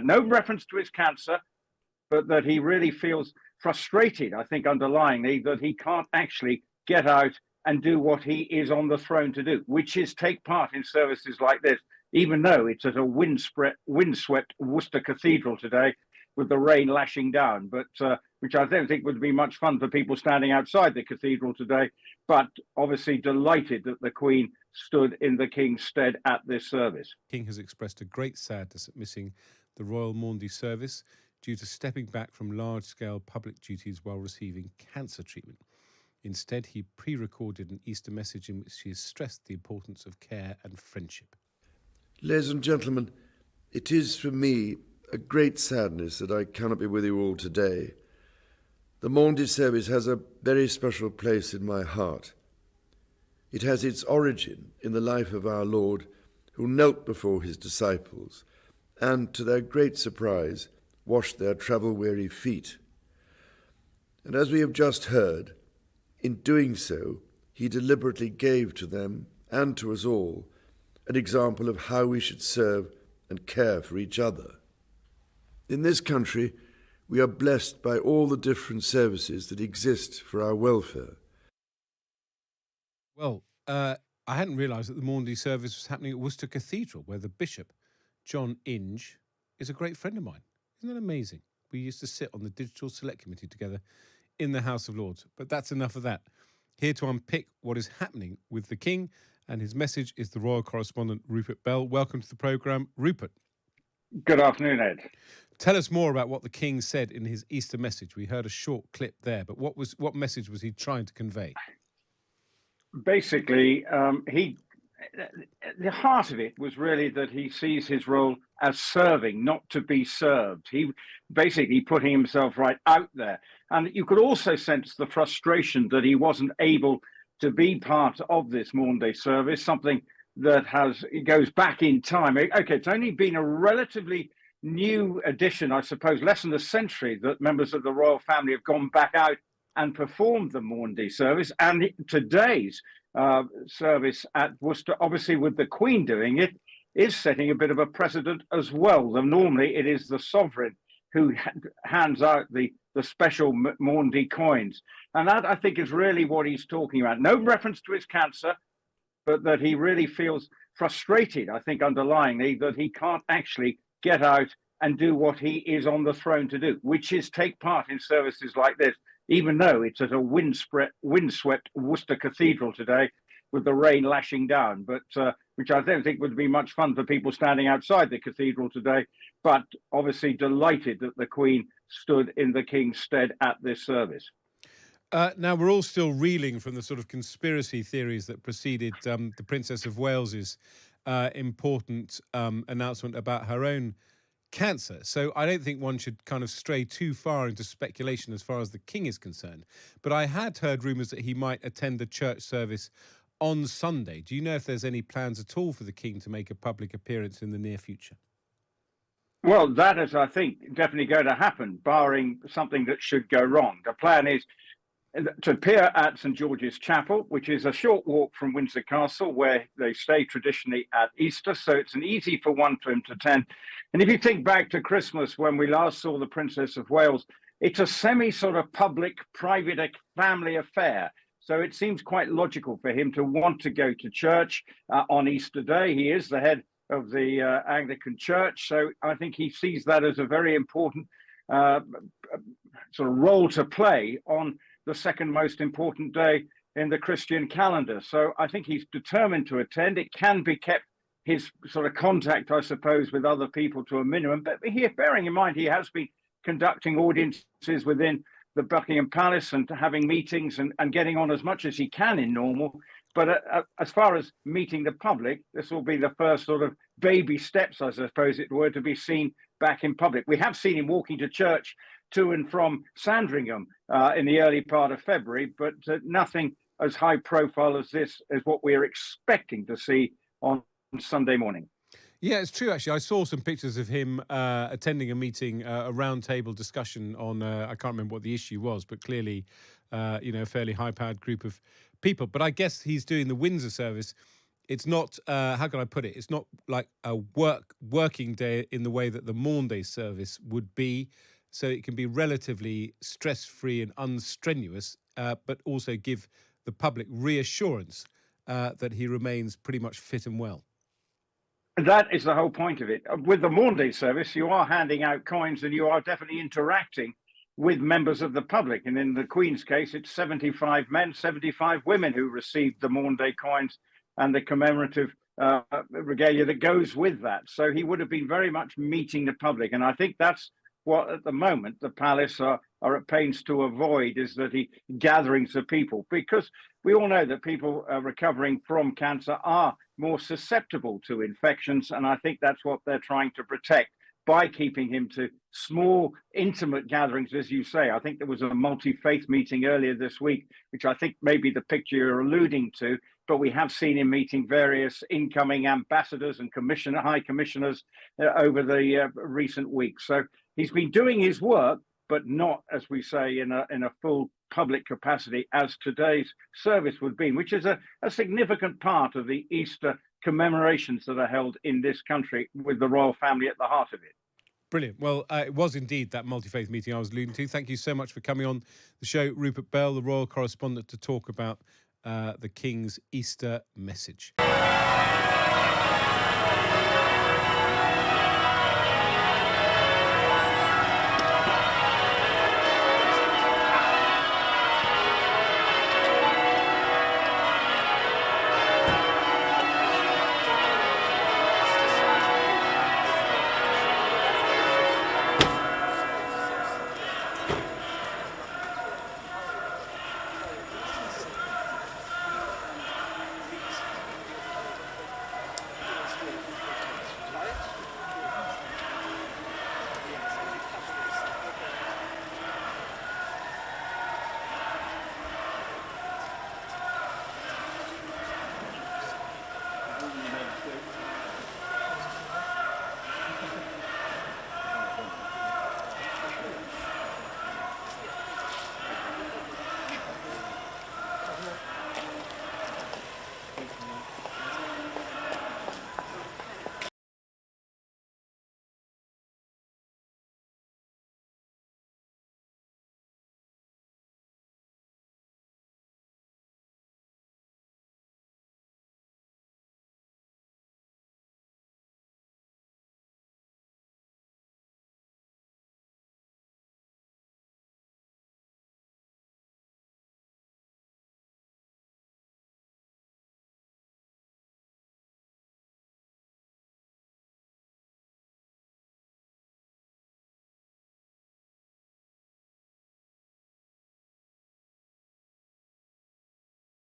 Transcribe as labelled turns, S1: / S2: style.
S1: No reference to his cancer, but that he really feels frustrated, I think, underlyingly, that he can't actually get out and do what he is on the throne to do, which is take part in services like this, even though it's at a windswept Worcester Cathedral today with the rain lashing down, but which I don't think would be much fun for people standing outside the cathedral today, but obviously delighted that the Queen stood in the King's stead at this service.
S2: The King has expressed a great sadness at missing the Royal Maundy Service due to stepping back from large-scale public duties while receiving cancer treatment. Instead, he pre-recorded an Easter message in which he has stressed the importance of care and friendship.
S3: Ladies and gentlemen, it is for me a great sadness that I cannot be with you all today. The Maundy Service has a very special place in my heart. It has its origin in the life of our Lord, who knelt before his disciples and, to their great surprise, washed their travel-weary feet. And as we have just heard, in doing so, he deliberately gave to them and to us all an example of how we should serve and care for each other. In this country, we are blessed by all the different services that exist for our welfare.
S2: Well, I hadn't realised that the Maundy service was happening at Worcester Cathedral, where the Bishop, John Inge, is a great friend of mine. Isn't that amazing? We used to sit on the Digital Select Committee together in the House of Lords. But that's enough of that. Here to unpick what is happening with the King and his message is the royal correspondent Rupert Bell. Welcome to the programme, Rupert.
S1: Good afternoon, Ed.
S2: Tell us more about what the King said in his Easter message. We heard a short clip there, but what message was he trying to convey?
S1: Basically, the heart of it was really that he sees his role as serving, not to be served. He basically putting himself right out there. And you could also sense the frustration that he wasn't able to be part of this Maundy service, something that goes back in time. Okay, it's only been a relatively new addition, I suppose, less than a century, that members of the royal family have gone back out and performed the Maundy service. And today's service at Worcester, obviously with the Queen doing it, is setting a bit of a precedent as well. Normally it is the sovereign who hands out the special Maundy coins. And that, I think, is really what he's talking about. No reference to his cancer, but that he really feels frustrated, I think, underlyingly, that he can't actually get out and do what he is on the throne to do, which is take part in services like this, even though it's at a windswept Worcester Cathedral today with the rain lashing down, but which I don't think would be much fun for people standing outside the cathedral today, but obviously delighted that the Queen stood in the King's stead at this service.
S2: Now, we're all still reeling from the sort of conspiracy theories that preceded the Princess of Wales's important announcement about her own cancer. So I don't think one should kind of stray too far into speculation as far as the King is concerned. But I had heard rumours that he might attend the church service on Sunday. Do you know if there's any plans at all for the King to make a public appearance in the near future?
S1: Well, that is, I think, definitely going to happen, barring something that should go wrong. The plan is to appear at St George's Chapel, which is a short walk from Windsor Castle, where they stay traditionally at Easter. So it's an easy for one for him to attend. And if you think back to Christmas, when we last saw the Princess of Wales, it's a semi sort of public, private family affair. So it seems quite logical for him to want to go to church on Easter Day. He is the head of the Anglican Church. So I think he sees that as a very important sort of role to play on the second most important day in the Christian calendar. So I think he's determined to attend. It can be kept, his sort of contact, I suppose, with other people to a minimum. But here, bearing in mind, he has been conducting audiences within the Buckingham Palace and having meetings and getting on as much as he can in normal. But as far as meeting the public, this will be the first sort of baby steps, I suppose it were, to be seen back in public. We have seen him walking to church to and from Sandringham in the early part of February, but nothing as high profile as this is what we're expecting to see on Sunday morning.
S2: Yeah, it's true, actually. I saw some pictures of him attending a meeting, a roundtable discussion on, I can't remember what the issue was, but clearly, a fairly high-powered group of people. But I guess he's doing the Windsor service It's not, how can I put it? It's not like a working day in the way that the Maundy Service would be. So it can be relatively stress-free and unstrenuous, but also give the public reassurance that he remains pretty much fit and well.
S1: That is the whole point of it. With the Maundy Service, you are handing out coins and you are definitely interacting with members of the public. And in the Queen's case, it's 75 men, 75 women who received the Maundy coins and the commemorative regalia that goes with that. So he would have been very much meeting the public. And I think that's what, at the moment, the palace are at pains to avoid, is that gatherings of people, because we all know that people recovering from cancer are more susceptible to infections. And I think that's what they're trying to protect by keeping him to small, intimate gatherings, as you say. I think there was a multi-faith meeting earlier this week, which I think may be the picture you're alluding to, but we have seen him meeting various incoming ambassadors and high commissioners over the recent weeks. So he's been doing his work, but not, as we say, in a full public capacity as today's service would be, which is a significant part of the Easter commemorations that are held in this country with the royal family at the heart of it.
S2: Brilliant. Well, it was indeed that multi-faith meeting I was alluding to. Thank you so much for coming on the show, Rupert Bell, the royal correspondent, to talk about the King's Easter message.